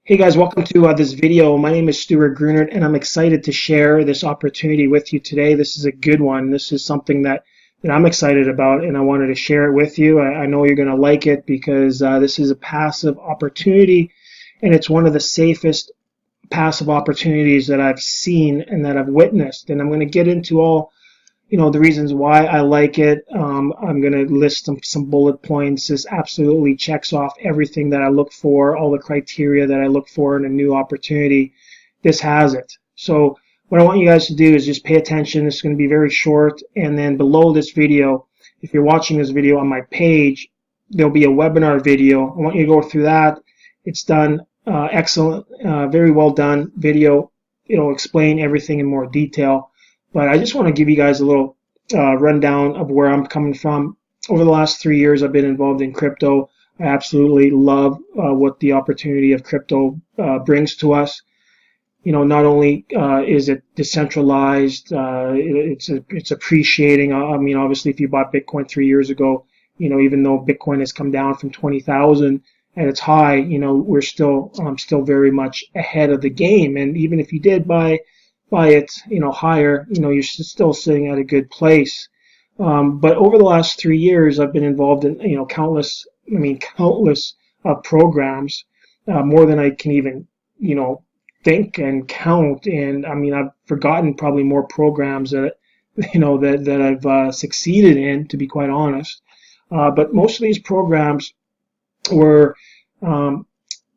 Hey guys, welcome to this video. My name is Stuart Grunert, and I'm excited to share this opportunity with you today. This is a good one. This is something that I'm excited about, and I wanted to share it with you. I know you're going to like it because this is a passive opportunity, and it's one of the safest passive opportunities that I've seen and that I've witnessed. And I'm going to get into all the reasons why I like it. I'm going to list some bullet points. This absolutely checks off everything that I look for, all the criteria that I look for in a new opportunity. This has it. So what I want you guys to do is just pay attention. It's going to be very short. And then below this video, if you're watching this video on my page, there'll be a webinar video. I want you to go through that. It's done excellent, very well done video. It'll explain everything in more detail. But I just want to give you guys a little rundown of where I'm coming from. Over the last 3 years, I've been involved in crypto. I absolutely love what the opportunity of crypto brings to us. Not only is it decentralized, it's appreciating. I mean, obviously, if you bought Bitcoin 3 years ago, even though Bitcoin has come down from 20,000 at its high, we're still very much ahead of the game. And even if you did buy it, higher, you're still sitting at a good place. But over the last 3 years, I've been involved in, countless programs, more than I can even, think and count. And I mean, I've forgotten probably more programs that, that I've succeeded in, to be quite honest. But most of these programs were,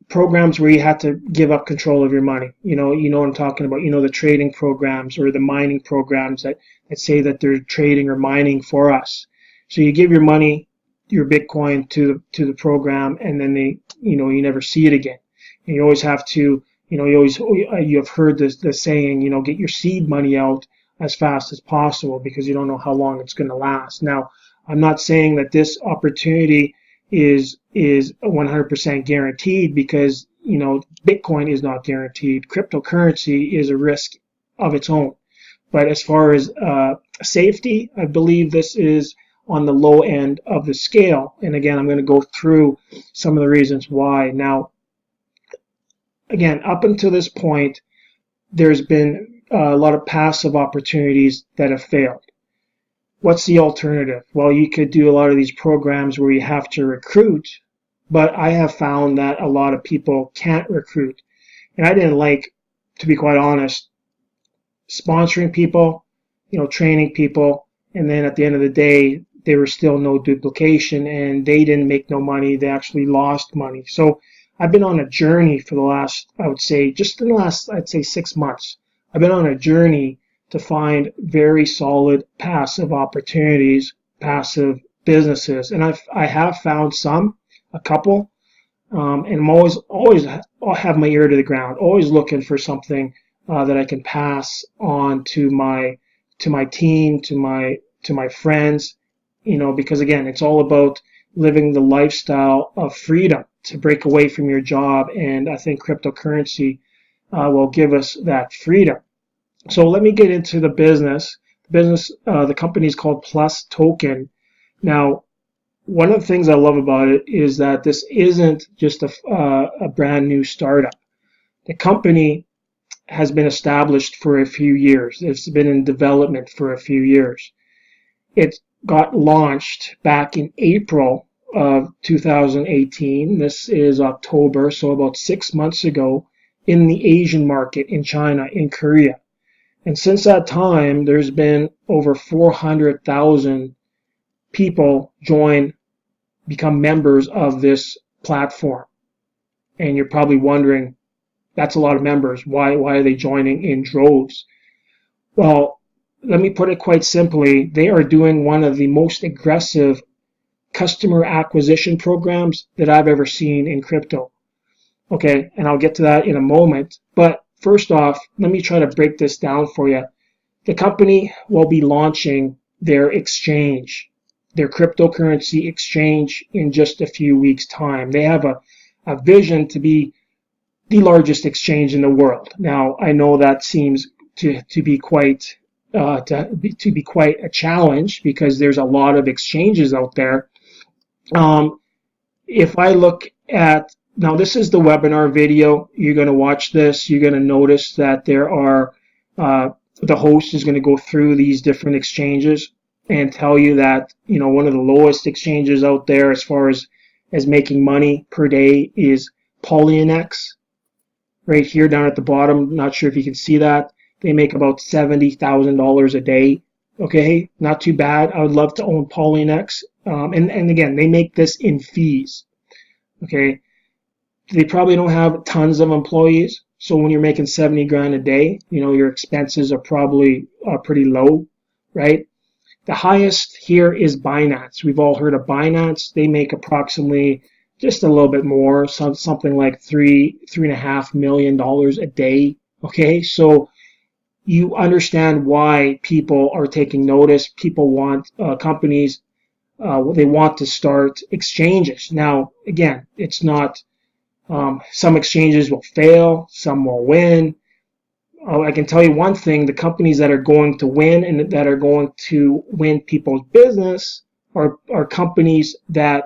programs where you had to give up control of your money. You know what I'm talking about. The trading programs or the mining programs that say that they're trading or mining for us. So you give your money, your Bitcoin to the program, and then you never see it again. And you always have to, you have heard the saying, get your seed money out as fast as possible because you don't know how long it's going to last. Now, I'm not saying that this opportunity is 100% guaranteed because Bitcoin is not guaranteed. Cryptocurrency is a risk of its own. But as far as safety, I believe this is on the low end of the scale. And again, I'm going to go through some of the reasons why. Now, again, up until this point, there's been a lot of passive opportunities that have failed. What's the alternative? Well, you could do a lot of these programs where you have to recruit, but I have found that a lot of people can't recruit. And I didn't like, to be quite honest, sponsoring people, training people, and then at the end of the day, there was still no duplication and they didn't make no money. They actually lost money. So I've been on a journey for the last, I would say, just in the last, I'd say 6 months. I've been on a journey to find very solid passive opportunities, passive businesses. And I have found a couple, and I'm always I'll have my ear to the ground, always looking for something that I can pass on to my team, to my friends, because again, it's all about living the lifestyle of freedom to break away from your job. And I think cryptocurrency will give us that freedom. So let me get into the business. The company is called Plus Token. Now, one of the things I love about it is that this isn't just a brand new startup. The company has been established for a few years. It's been in development for a few years. It got launched back in April of 2018. This is October, so about 6 months ago, in the Asian market, in China, in Korea. And since that time, there's been over 400,000 people become members of this platform. And you're probably wondering, that's a lot of members. Why are they joining in droves? Well, let me put it quite simply. They are doing one of the most aggressive customer acquisition programs that I've ever seen in crypto. Okay, and I'll get to that in a moment. But first off, let me try to break this down for you. The company will be launching their exchange, their cryptocurrency exchange, in just a few weeks' time. They have a vision to be the largest exchange in the world. Now, I know that seems to be quite a challenge because there's a lot of exchanges out there. If I look at Now this is the webinar video. You're going to watch this. You're going to notice that there are, the host is going to go through these different exchanges and tell you that, one of the lowest exchanges out there as far as making money per day is Poloniex. Right here down at the bottom, not sure if you can see that. They make about $70,000 a day. Okay, not too bad. I would love to own Poloniex. And again, they make this in fees. Okay, they probably don't have tons of employees. So when you're making 70 grand a day, your expenses are probably pretty low, right? The highest here is Binance. We've all heard of Binance. They make approximately just a little bit more, something like $3.5 million a day. Okay, so you understand why people are taking notice. People want companies, they want to start exchanges. Now, again, it's not, some exchanges will fail, some will win. I can tell you one thing, the companies that are going to win and that are going to win people's business are companies that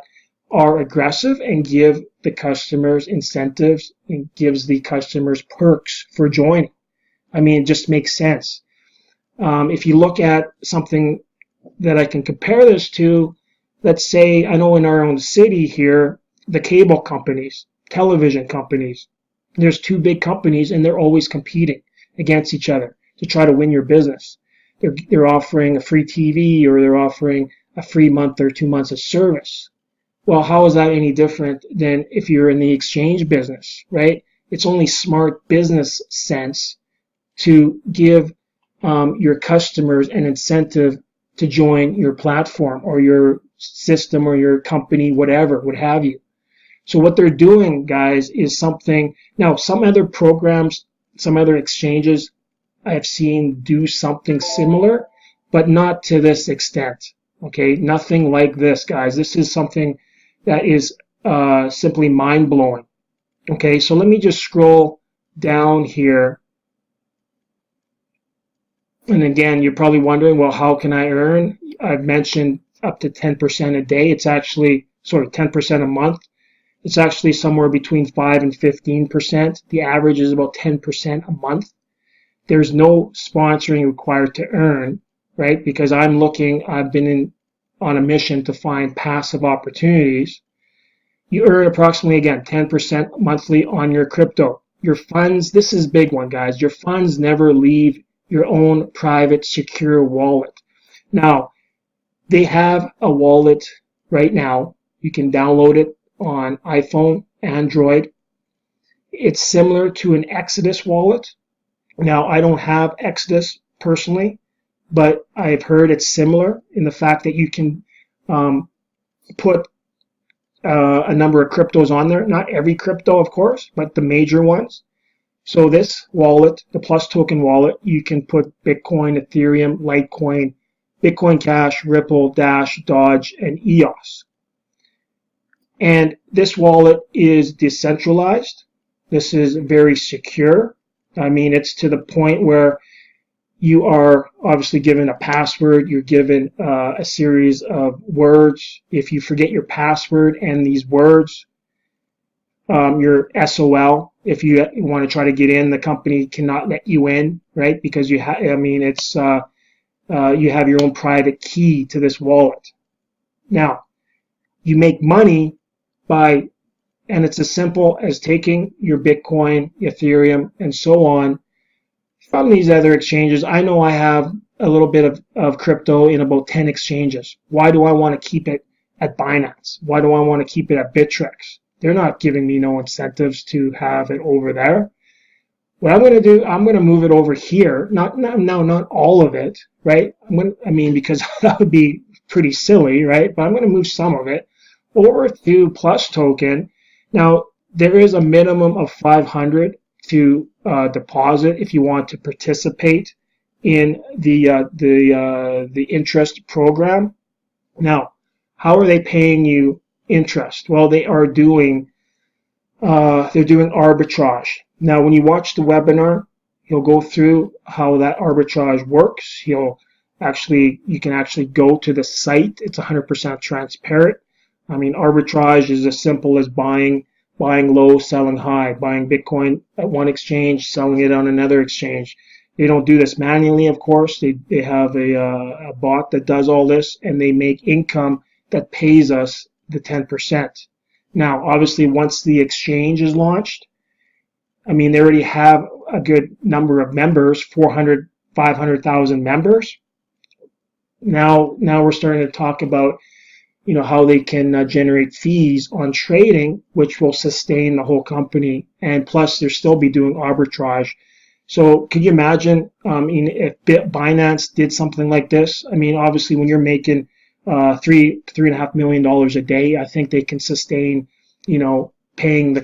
are aggressive and give the customers incentives and gives the customers perks for joining. I mean, it just makes sense. If you look at something that I can compare this to, let's say, I know in our own city here, the cable companies, television companies, there's two big companies and they're always competing against each other to try to win your business. They're offering a free TV or they're offering a free month or 2 months of service. Well, how is that any different than if you're in the exchange business, right? It's only smart business sense to give your customers an incentive to join your platform or your system or your company, whatever, what have you. So what they're doing, guys, is something. Now, some other programs, some other exchanges I have seen do something similar, but not to this extent. Okay, nothing like this, guys. This is something that is simply mind-blowing. Okay, so let me just scroll down here. And again, you're probably wondering, well, how can I earn? I've mentioned up to 10% a day. It's actually, 10% a month. It's actually somewhere between 5 and 15%. The average is about 10% a month. There's no sponsoring required to earn, right? Because I've been on a mission to find passive opportunities. You earn approximately, again, 10% monthly on your crypto. Your funds, this is a big one, guys. Your funds never leave your own private secure wallet. Now, they have a wallet right now. You can download it on iPhone, Android. It's similar to an Exodus wallet. Now, I don't have Exodus personally, but I've heard it's similar in the fact that you can put a number of cryptos on there. Not every crypto, of course, but the major ones. So this wallet, the Plus Token wallet, you can put Bitcoin, Ethereum, Litecoin, Bitcoin Cash, Ripple, Dash, Dodge, and EOS. And this wallet is decentralized. This is very secure. I mean, it's to the point where you are obviously given a password. You're given a series of words. If you forget your password and these words, you're SOL. If you want to try to get in, the company cannot let you in, right? Because you have your own private key to this wallet. Now, you make money and it's as simple as taking your Bitcoin, Ethereum, and so on from these other exchanges. I know I have a little bit of crypto in about 10 exchanges. Why do I want to keep it at Binance? Why do I want to keep it at Bittrex? They're not giving me no incentives to have it over there. What I'm going to do, I'm going to move it over here. Not all of it, right? Because that would be pretty silly, right? But I'm going to move some of it over to Plus Token. Now, there is a minimum of 500 to deposit if you want to participate in the interest program. Now, how are they paying you interest? Well, they are doing arbitrage. Now, when you watch the webinar, he'll go through how that arbitrage works. You can actually go to the site. It's 100% transparent. I mean, arbitrage is as simple as buying buying low, selling high, buying Bitcoin at one exchange, selling it on another exchange. They don't do this manually, of course. They have a bot that does all this, and they make income that pays us the 10%. Now, obviously, once the exchange is launched, I mean, they already have a good number of members, 400, 500,000 members. Now we're starting to talk about, you know, how they can generate fees on trading, which will sustain the whole company. And plus, they'll still be doing arbitrage. So could you imagine if Binance did something like this? I mean, obviously, when you're making $3.5 million a day, I think they can sustain, you know, paying the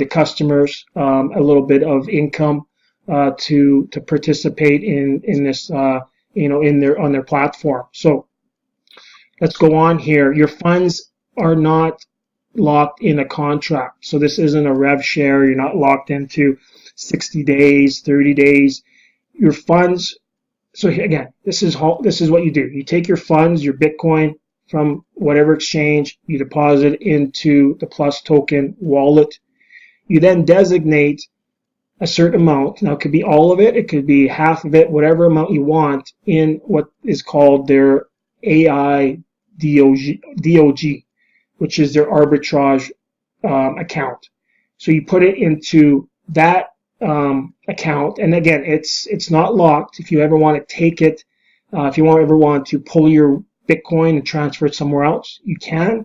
customers a little bit of income to participate in this, you know, on their platform. So let's go on here. Your funds are not locked in a contract. So this isn't a rev share. You're not locked into 60 days, 30 days. Your funds. So again, this is what you do. You take your funds, your Bitcoin from whatever exchange, you deposit into the Plus token wallet. You then designate a certain amount. Now, it could be all of it. It could be half of it, whatever amount you want, in what is called their AI DOG, which is their arbitrage account. So you put it into that account, and again, it's not locked. If you ever want to take it, if you ever want to pull your Bitcoin and transfer it somewhere else, you can.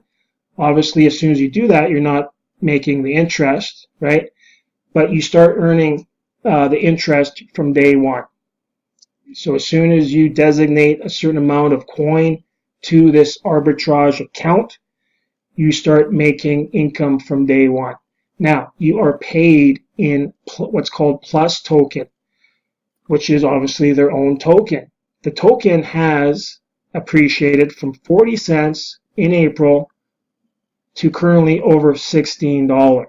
Obviously, as soon as you do that, you're not making the interest, right? But you start earning the interest from day one. So as soon as you designate a certain amount of coin to this arbitrage account, you start making income from day one. Now, you are paid in what's called Plus token, which is obviously their own token. The token has appreciated from 40 cents in April to currently over $16.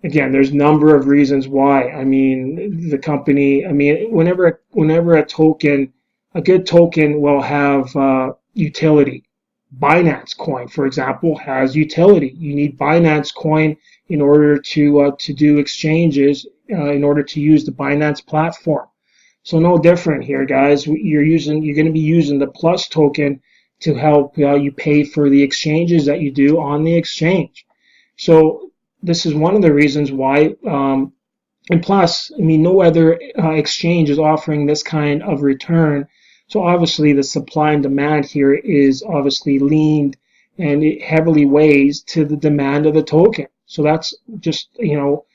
Again, there's a number of reasons why. I mean, the company, I mean, whenever a token, a good token will have utility. Binance Coin, for example, has utility. You need Binance Coin in order to do exchanges, in order to use the Binance platform. So no different here, guys. You're going to be using the Plus token to help you pay for the exchanges that you do on the exchange. So this is one of the reasons why. And plus, I mean, no other exchange is offering this kind of return. So obviously the supply and demand here is obviously leaned, and it heavily weighs to the demand of the token. So that's just, you know,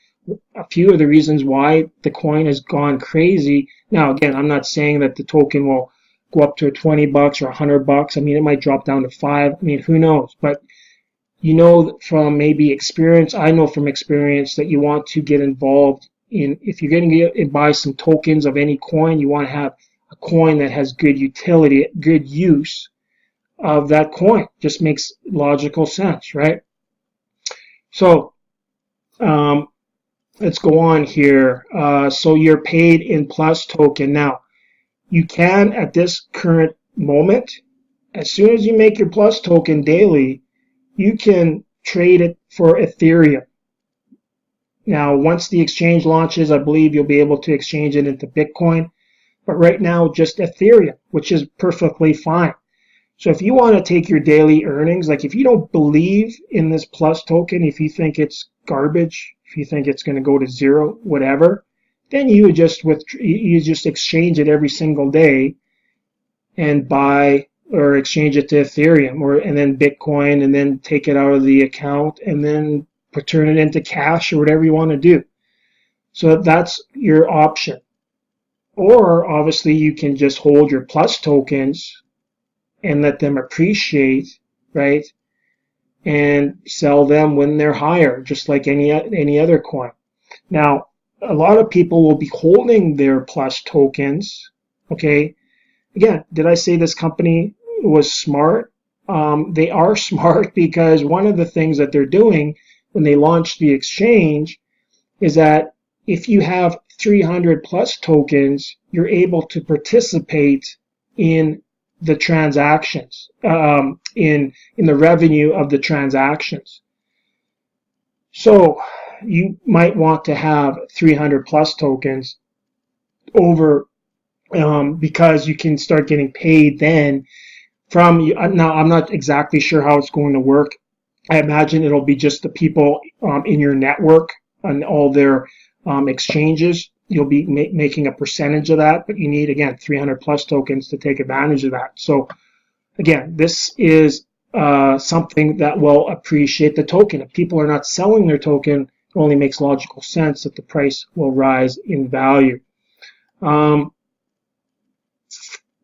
a few of the reasons why the coin has gone crazy. Now, again, I'm not saying that the token will go up to $20 or $100. I mean, it might drop down to $5. I mean, who knows? But you know from maybe experience, I know from experience that you want to get involved in, if you're going to get and buy some tokens of any coin, you want to have a coin that has good utility, good use of that coin. Just makes logical sense, right? So let's go on here. So you're paid in Plus token. Now, you can, at this current moment, as soon as you make your Plus token daily, you can trade it for Ethereum. Now, once the exchange launches, I believe you'll be able to exchange it into Bitcoin. But right now, just Ethereum, which is perfectly fine. So if you want to take your daily earnings, like if you don't believe in this Plus token, if you think it's garbage, if you think it's going to go to zero, whatever, then you would just exchange it every single day and buy or exchange it to Ethereum and then Bitcoin, and then take it out of the account and then turn it into cash or whatever you want to do. So that's your option. Or obviously you can just hold your Plus tokens and let them appreciate, right? And sell them when they're higher, just like any other coin. Now, a lot of people will be holding their Plus tokens, okay? Again, did I say this company was smart? They are smart, because one of the things that they're doing when they launch the exchange is that if you have 300 Plus tokens, you're able to participate in the transactions, in the revenue of the transactions. So you might want to have 300 plus tokens over, because you can start getting paid then from, now I'm not exactly sure how it's going to work. I imagine it'll be just the people in your network and all their exchanges. You'll be making a percentage of that, but you need, again, 300 plus tokens to take advantage of that. So again, this is something that will appreciate the token. If people are not selling their token, it only makes logical sense that the price will rise in value.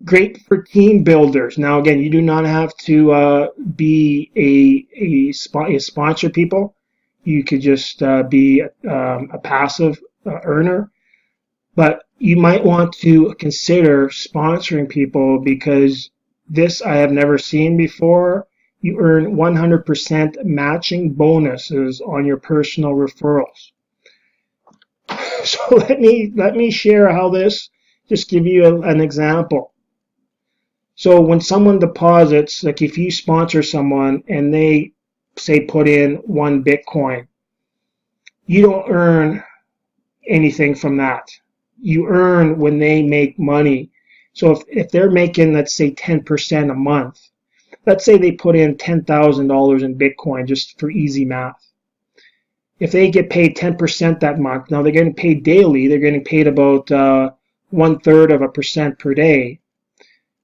Great for team builders. Now, again, you do not have to be a sponsor people. You could just be a passive earner. But you might want to consider sponsoring people, because this I have never seen before. You earn 100% matching bonuses on your personal referrals. So let me share how this, just give you an example. So when someone deposits, like if you sponsor someone and they say put in 1 Bitcoin, you don't earn anything from that. You earn when they make money. So if they're making, let's say, 10% a month, let's say they put in $10,000 in Bitcoin, just for easy math. If they get paid 10% that month, now they're getting paid daily, they're getting paid about 1/3% per day.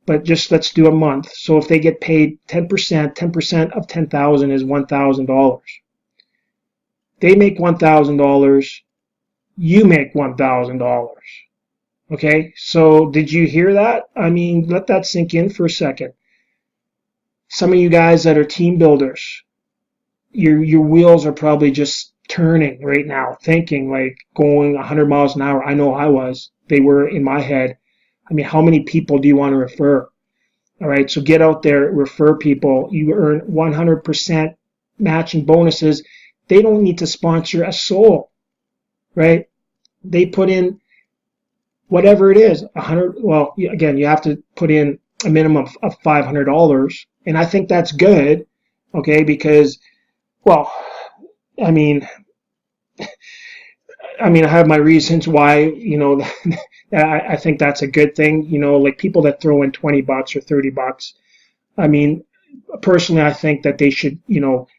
But just let's do a month. So if they get paid 10% of 10,000 is $1,000. They make $1,000. You make $1,000. Okay, so did you hear that? I mean, let that sink in for a second. Some of you guys that are team builders, your wheels are probably just turning right now, thinking like going 100 miles an hour. I know I was. They were in my head. I mean, how many people do you want to refer? All right, so get out there, refer people. You earn 100% matching bonuses. They don't need to sponsor a soul, right? They put in whatever it is, 100. Well, again, you have to put in a minimum of $500, and I think that's good, okay? Because, well, I mean, I have my reasons why, I think that's a good thing. Like people that throw in $20 or $30. I mean, personally, I think that they should,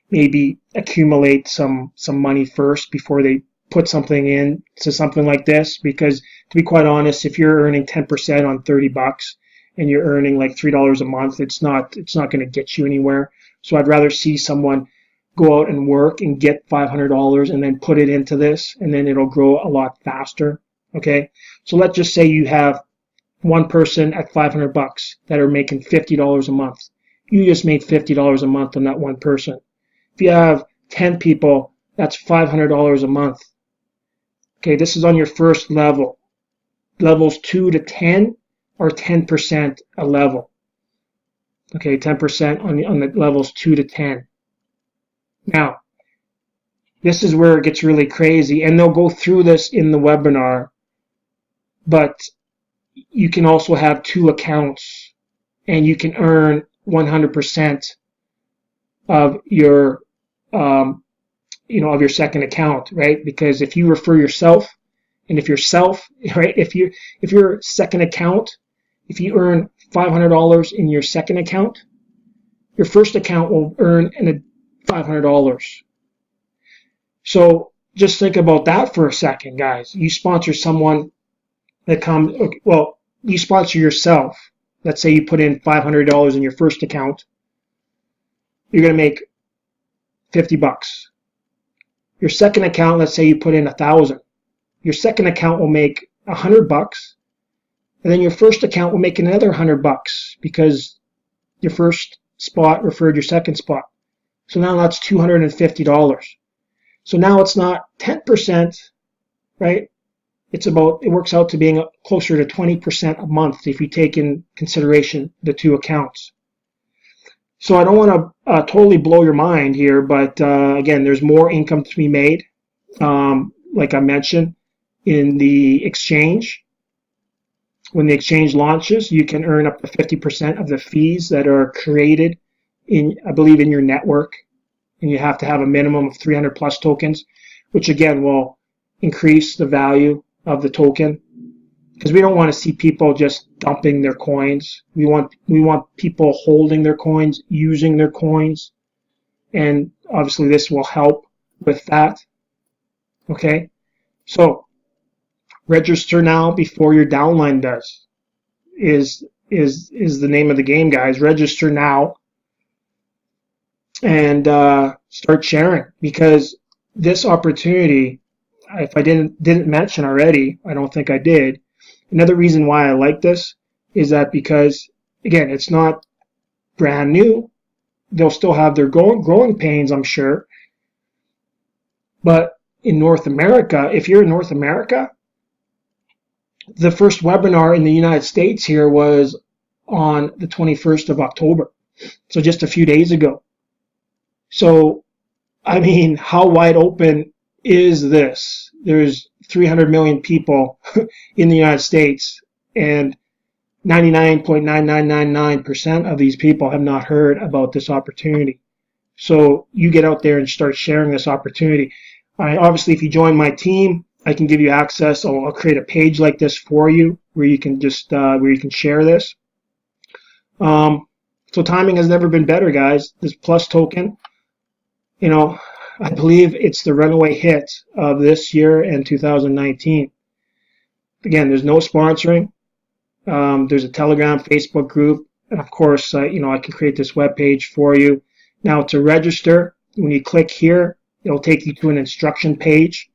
maybe accumulate some money first before they put something in to something like this. Because to be quite honest, if you're earning 10% on $30 and you're earning like $3 a month, it's not going to get you anywhere. So I'd rather see someone go out and work and get $500 and then put it into this, and then it'll grow a lot faster. Okay, so let's just say you have one person at $500 that are making $50 a month. You just made $50 a month on that one person. If you have 10 people, that's $500 a month. Okay, this is on your first level. Levels 2 to 10 are 10% a level. Okay, 10% on the levels 2 to 10. Now, this is where it gets really crazy, and they'll go through this in the webinar, but you can also have 2 accounts, and you can earn 100% of your, of your second account, right? Because if you refer yourself, and if yourself, right, if your second account, if you earn $500 in your second account, your first account will earn $500. So just think about that for a second, guys. You sponsor someone that comes, well, you sponsor yourself. Let's say you put in $500 in your first account. You're going to make $50. Your second account, let's say you put in $1,000. Your second account will make $100, and then your first account will make another $100 because your first spot referred your second spot. So now that's $250. So now it's not 10%, right? It works out to being closer to 20% a month if you take in consideration the 2 accounts. So I don't want to totally blow your mind here, but again, there's more income to be made, like I mentioned, in the exchange. when the exchange launches, you can earn up to 50% of the fees that are created in, I believe, in your network. And you have to have a minimum of 300 plus tokens, which again will increase the value of the token, because we don't want to see people just dumping their coins. We want people holding their coins, using their coins, and obviously this will help with that. Okay, so register now before your downline does is the name of the game, guys. Register now and start sharing, because this opportunity, if I didn't mention already, I don't think I did. Another reason why I like this is that because, again, it's not brand new. They'll still have their growing pains, I'm sure. But in North America, if you're in North America, the first webinar in the United States here was on the 21st of October, so just a few days ago. So, I mean, how wide open is this? There's 300 million people in the United States, and 99.9999% of these people have not heard about this opportunity. So you get out there and start sharing this opportunity. Obviously, if you join my team, I can give you access. I'll create a page like this for you where you can just where you can share this. So timing has never been better, guys. This Plus token, you know, I believe it's the runaway hit of this year and 2019. Again, there's no sponsoring. There's a Telegram, Facebook group, and of course, you know, I can create this web page for you. Now, to register, when you click here, it'll take you to an instruction page.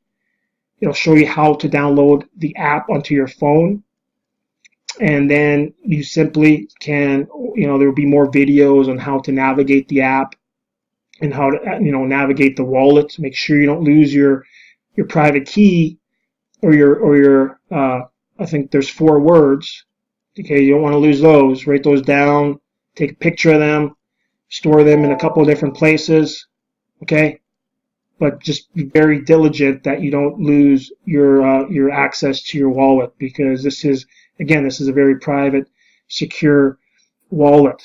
It'll show you how to download the app onto your phone, and then you simply can, you know, there will be more videos on how to navigate the app and how to, you know, navigate the wallet. Make sure you don't lose your private key or your I think there's 4 words. Okay, you don't want to lose those. Write those down. Take a picture of them. Store them in a couple of different places. Okay, but just be very diligent that you don't lose your access to your wallet, because this is, again, this is a very private, secure wallet.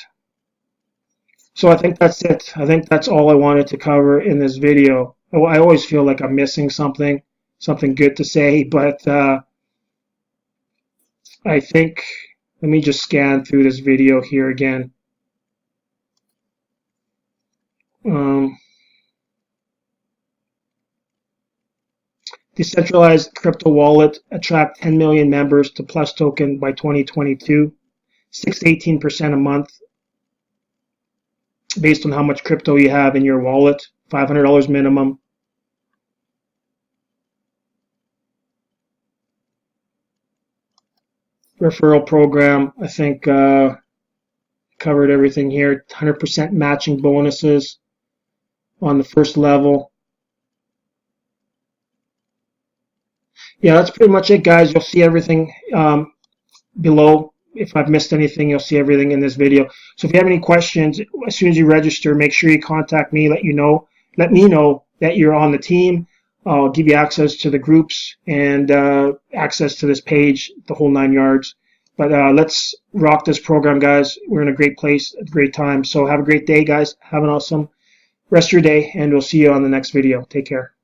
So I think that's it. I think that's all I wanted to cover in this video. I always feel like I'm missing something good to say, but I think, let me just scan through this video here again. Decentralized crypto wallet attract 10 million members to Plus token by 2022, 6 to 18% a month, based on how much crypto you have in your wallet, $500 minimum. Referral program, I think covered everything here. 100% matching bonuses on the first level. Yeah, that's pretty much it, guys. You'll see everything below. If I've missed anything, you'll see everything in this video. So if you have any questions, as soon as you register, make sure you contact me. Let me know that you're on the team. I'll give you access to the groups and access to this page, the whole 9 yards. But let's rock this program, guys. We're in a great place, a great time. So have a great day, guys. Have an awesome rest of your day, and we'll see you on the next video. Take care.